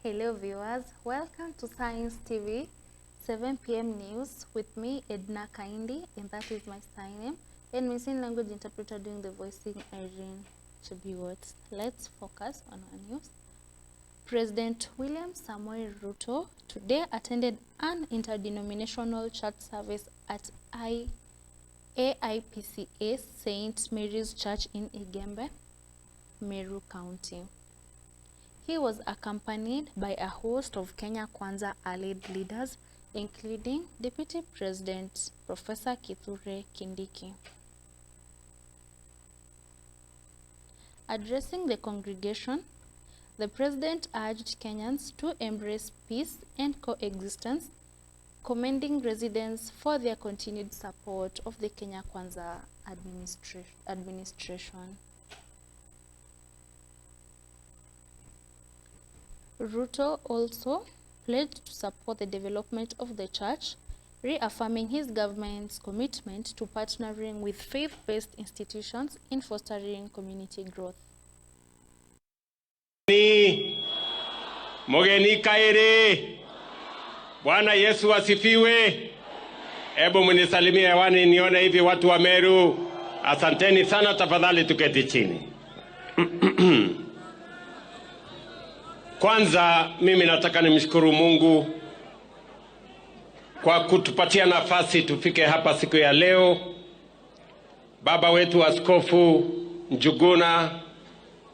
Hello viewers, welcome to Science TV 7 p.m. news with me Edna Kaindi, and that is my sign name, and my sign language interpreter doing the voicing Irene Chibiwot. Let's focus on our news. President William Samoei Ruto today attended an interdenominational church service at AIPCA St. Mary's Church in Igembe, Meru County. He was accompanied by a host of Kenya Kwanza allied leaders, including Deputy President Professor Kithure Kindiki. Addressing the congregation, the president urged Kenyans to embrace peace and coexistence, commending residents for their continued support of the Kenya Kwanza administration. Ruto also pledged to support the development of the church, reaffirming his government's commitment to partnering with faith-based institutions in fostering community growth. Mogeni kaere, Bwana Yesu asifiwe. Hebu mnisalimie hewani nione hivi watu wa Meru. Asanteni sana, tafadhali tuketi chini. Kwanza mimi nataka nimshukuru Mungu kwa kutupatia nafasi tufike hapa siku ya leo. Baba wetu Askofu Njuguna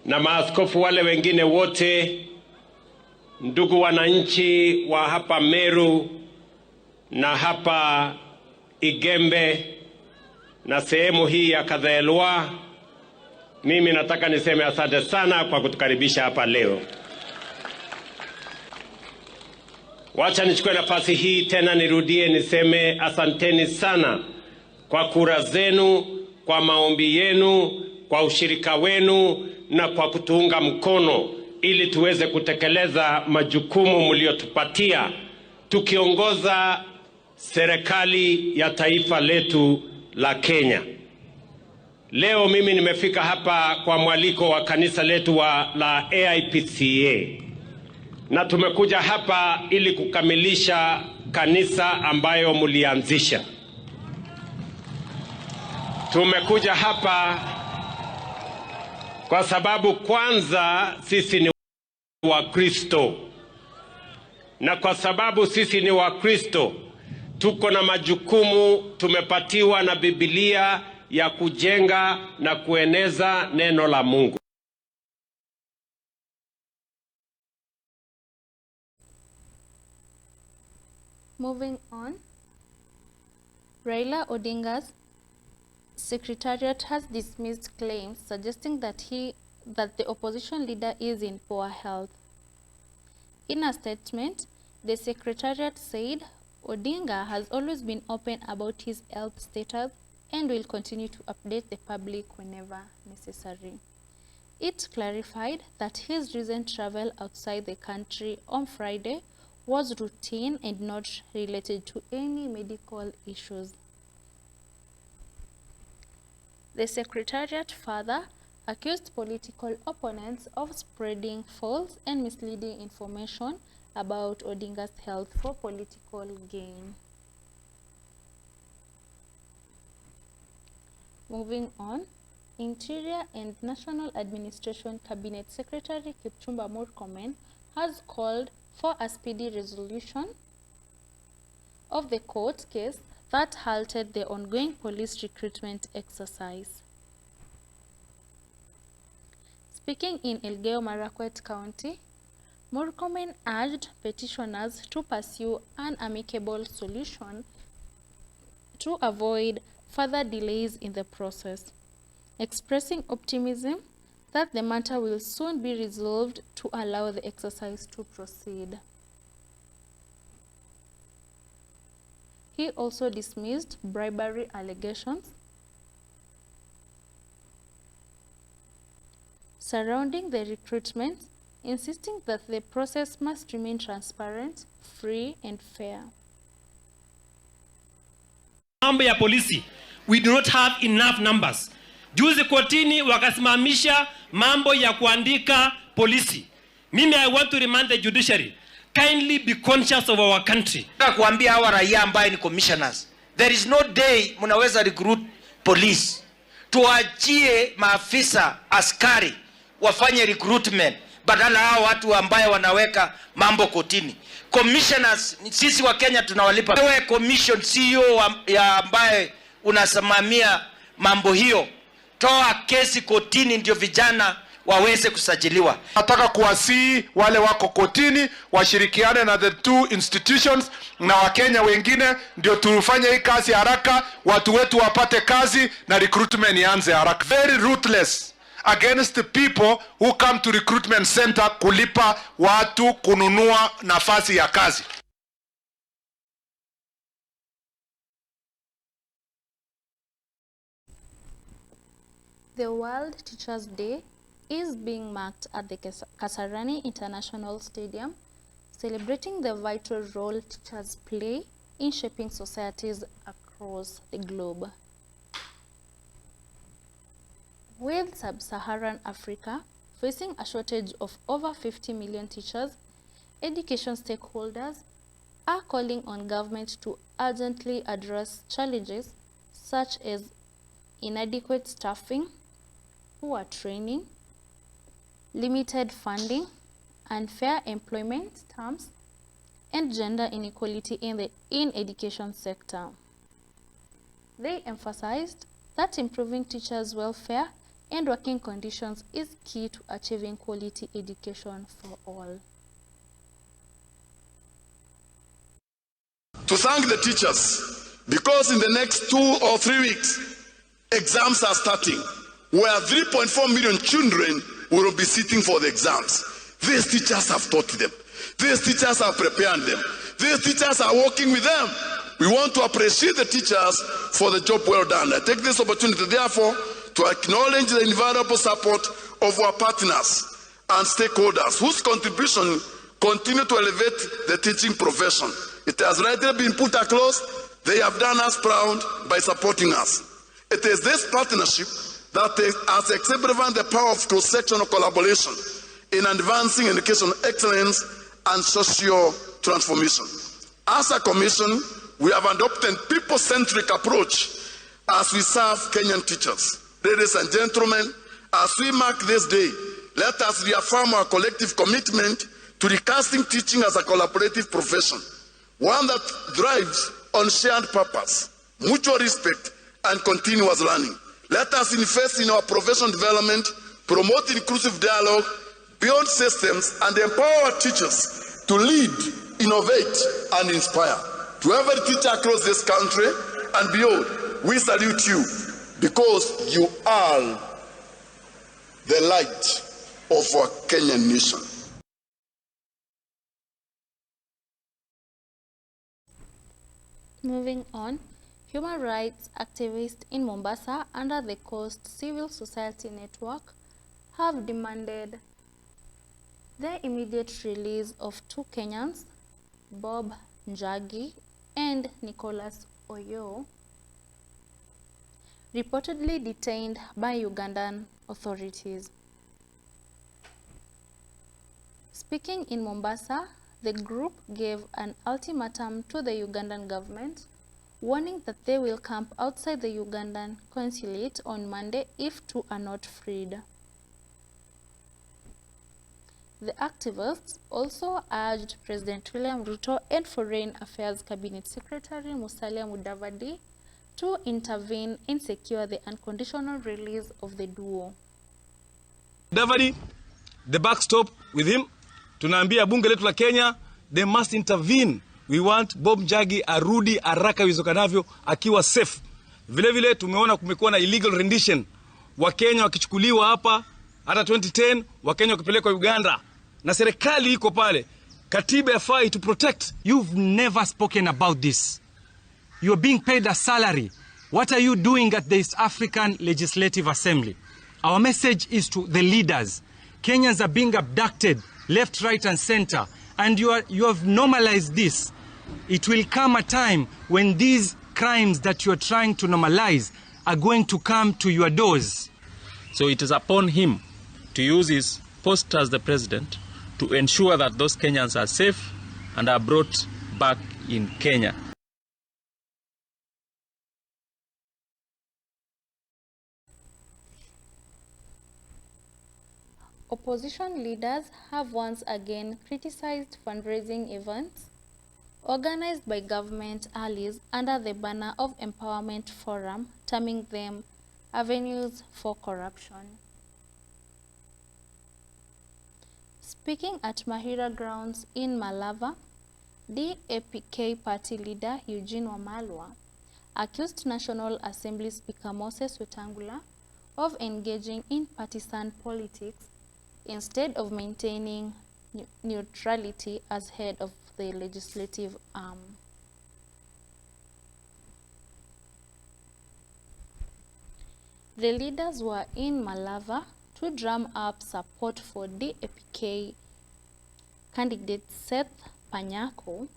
na maaskofu wale wengine wote, ndugu wananchi wa hapa Meru na hapa Igembe na sehemu hii ya Kadhelwa, mimi nataka niseme asante sana kwa kutukaribisha hapa leo. Wacha nichukue nafasi hii tena nirudie niseme asanteni sana kwa kura zenu, kwa maombi yenu, kwa ushirika wenu na kwa kutuunga mkono ili tuweze kutekeleza majukumu mliotupatia tukiongoza serikali ya taifa letu la Kenya. Leo mimi nimefika hapa kwa mwaliko wa kanisa letu la AIPCA. Na tumekuja hapa ili kukamilisha kanisa ambayo mlianzisha. Tumekuja hapa kwa sababu kwanza sisi ni Wakristo. Na kwa sababu sisi ni Wakristo, tuko na majukumu tumepatiwa na Biblia ya kujenga na kueneza neno la Mungu. Moving on, Raila Odinga's secretariat has dismissed claims suggesting that the opposition leader is in poor health. In a statement, the secretariat said Odinga has always been open about his health status and will continue to update the public whenever necessary. It clarified that his recent travel outside the country on Friday was routine and not related to any medical issues. The secretariat further accused political opponents of spreading false and misleading information about Odinga's health for political gain. Moving on, Interior and National Administration Cabinet Secretary Kipchumba Murkomen has called for a speedy resolution of the court case that halted the ongoing police recruitment exercise. Speaking in Elgeyo Marakwet County, Murkomen urged petitioners to pursue an amicable solution to avoid further delays in the process, expressing optimism that the matter will soon be resolved to allow the exercise to proceed. He also dismissed bribery allegations surrounding the recruitment, insisting that the process must remain transparent, free and fair. Mambo ya polisi, we do not have enough numbers. Juzi kotini wakasimamisha mambo ya kuandika polisi. Mimi, I want to remind the judiciary, kindly be conscious of our country. Kuambia hawa raia ambaye ni commissioners, there is no day mnaweza recruit police. Tuachie maafisa askari wafanye recruitment badala hao watu ambaye wanaweka mambo kotini. Commissioners sisi wa Kenya tunawalipa. Wewe commission CEO ya ambaye unasimamia mambo hiyo, toa kesi kotini ndio vijana waweze kusajiliwa. Nataka kuwasihi wale wako kotini washirikiane na the two institutions na Wakenya wengine ndio tufanye hii kazi haraka, watu wetu wapate kazi na recruitment ianze haraka. Very ruthless against the people who come to recruitment center kulipa watu kununua nafasi ya kazi. The World Teachers' Day is being marked at the Kasarani International Stadium, celebrating the vital role teachers play in shaping societies across the globe. With Sub-Saharan Africa facing a shortage of over 50 million teachers, education stakeholders are calling on government to urgently address challenges such as inadequate staffing, poor training, limited funding, unfair employment terms, and gender inequality in the education sector. They emphasized that improving teachers' welfare and working conditions is key to achieving quality education for all. To thank the teachers, because in the next 2 or 3 weeks, exams are starting, where 3.4 million children will be sitting for the exams. These teachers have taught them. These teachers have prepared them. These teachers are working with them. We want to appreciate the teachers for the job well done. I take this opportunity, therefore, to acknowledge the invaluable support of our partners and stakeholders whose contribution continue to elevate the teaching profession. It has rightly been put across. They have done us proud by supporting us. It is this partnership that has exemplified the power of cross-sectional collaboration in advancing education excellence and social transformation. As a commission, we have adopted a people-centric approach as we serve Kenyan teachers. Ladies and gentlemen, as we mark this day, let us reaffirm our collective commitment to recasting teaching as a collaborative profession, one that thrives on shared purpose, mutual respect, and continuous learning. Let us invest in our professional development, promote inclusive dialogue beyond systems, and empower our teachers to lead, innovate, and inspire. To every teacher across this country and beyond, we salute you because you are the light of our Kenyan nation. Moving on, human rights activists in Mombasa under the Coast Civil Society Network have demanded the immediate release of 2 Kenyans, Bob Njagi and Nicholas Oyo, reportedly detained by Ugandan authorities. Speaking in Mombasa, the group gave an ultimatum to the Ugandan government, warning that they will camp outside the Ugandan consulate on Monday if 2 are not freed. The activists also urged President William Ruto and Foreign Affairs Cabinet Secretary Musalia Mudavadi to intervene and secure the unconditional release of the duo. Mudavadi, the backstop with him, tunaambia bunge letu la Kenya, they must intervene. We want Bob Njagi arudi haraka iwezekanavyo akiwa safe. Vile vile tumeona kumekuwa na illegal rendition. Wakenya wakichukuliwa hapa, hata 2010 Wakenya wakipelekwa Uganda. Na serikali iko pale. Katiba yafai to protect. You've never spoken about this. You're being paid a salary. What are you doing at the East African Legislative Assembly? Our message is to the leaders. Kenyans are being abducted left, right, and center. And you have normalized this. It will come a time when these crimes that you are trying to normalize are going to come to your doors. So it is upon him to use his post as the president to ensure that those Kenyans are safe and are brought back in Kenya. Opposition leaders have once again criticized fundraising events organized by government allies under the banner of Empowerment Forum, terming them avenues for corruption. Speaking at Mahira grounds in Malava, DAPK party leader Eugene Wamalwa accused National Assembly Speaker Moses Wetangula of engaging in partisan politics instead of maintaining neutrality as head of the legislative arm. The leaders were in Malava to drum up support for DAPK candidate Seth Panyako,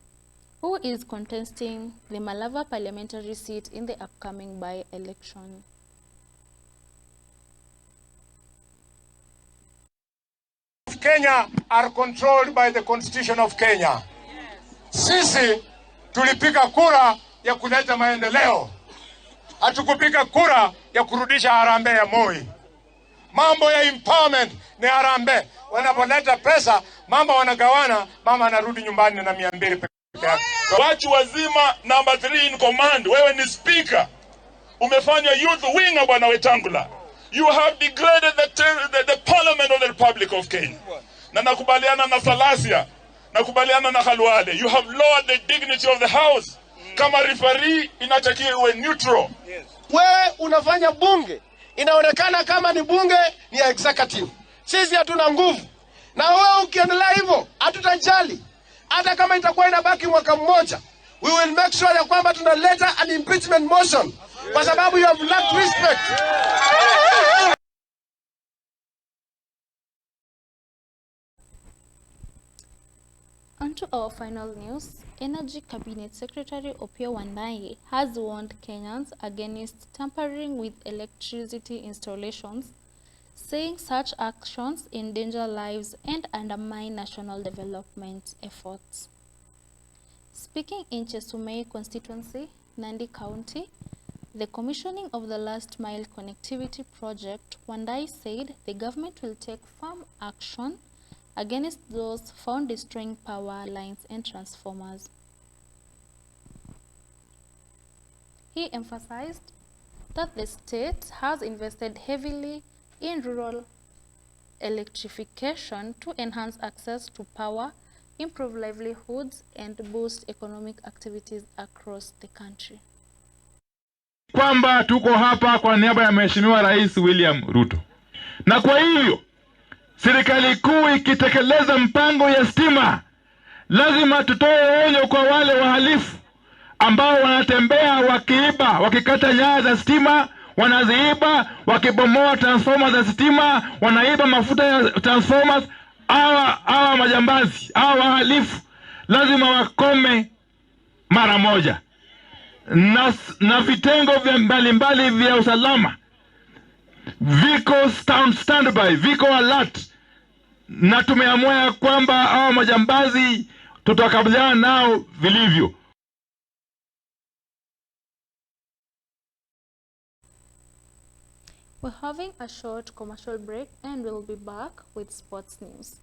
who is contesting the Malava parliamentary seat in the upcoming by-election. Kenya are controlled by the Constitution of Kenya. Sisi tulipiga kura ya kuleta maendeleo. Hatukupiga kura ya kurudisha harambee ya Moi. Mambo ya empowerment ni harambee. Wanapoleta pesa, mama wanagawana, mama anarudi nyumbani na 200 peke yake. Watu wazima number 3 in command, wewe ni speaker. Umefanya youth winger bwana Wetangula. You have degraded the parliament of the Republic of Kenya. Na nakubaliana na Salasia, nakubaliana na Khalwale. You have lowered the dignity of the house. Kama referee inatakiwa uwe neutral. Wewe unafanya bunge, inaonekana kama ni bunge ni ya executive. Sisi hatuna nguvu. Na wewe ukiendelea hivyo, hatutajali. Hata kama itakuwa inabaki mwaka mmoja, we will make sure ya kwamba tunaleta an impeachment motion kwa sababu you have lacked respect. On to our final news. Energy Cabinet Secretary Opiyo Wandayi has warned Kenyans against tampering with electricity installations, saying such actions endanger lives and undermine national development efforts. Speaking in Chesumei constituency, Nandi County, the commissioning of the last mile connectivity project, Wandayi said the government will take firm action against those found destroying power lines and transformers. He emphasized that the state has invested heavily in rural electrification to enhance access to power, improve livelihoods, and boost economic activities across the country. Kwamba tuko hapa kwa niaba ya Mheshimiwa Rais William Ruto. Na kwa hivyo serikali kuu ikitekeleza mpango ya stima, lazima tutoe onyo kwa wale wahalifu ambao wanatembea wakiiba, wakikata nyaya za stima, wanaziiba, wakibomoa transformers za stima, wanaiba mafuta ya transformers. Hawa majambazi, hawa wahalifu lazima wakome mara moja. Na vitengo vya mbalimbali vya usalama viko standby, viko alert, na tumeamua kwamba hawa majambazi tutakabiliana nao vilivyo. We're having a short commercial break and we'll be back with sports news.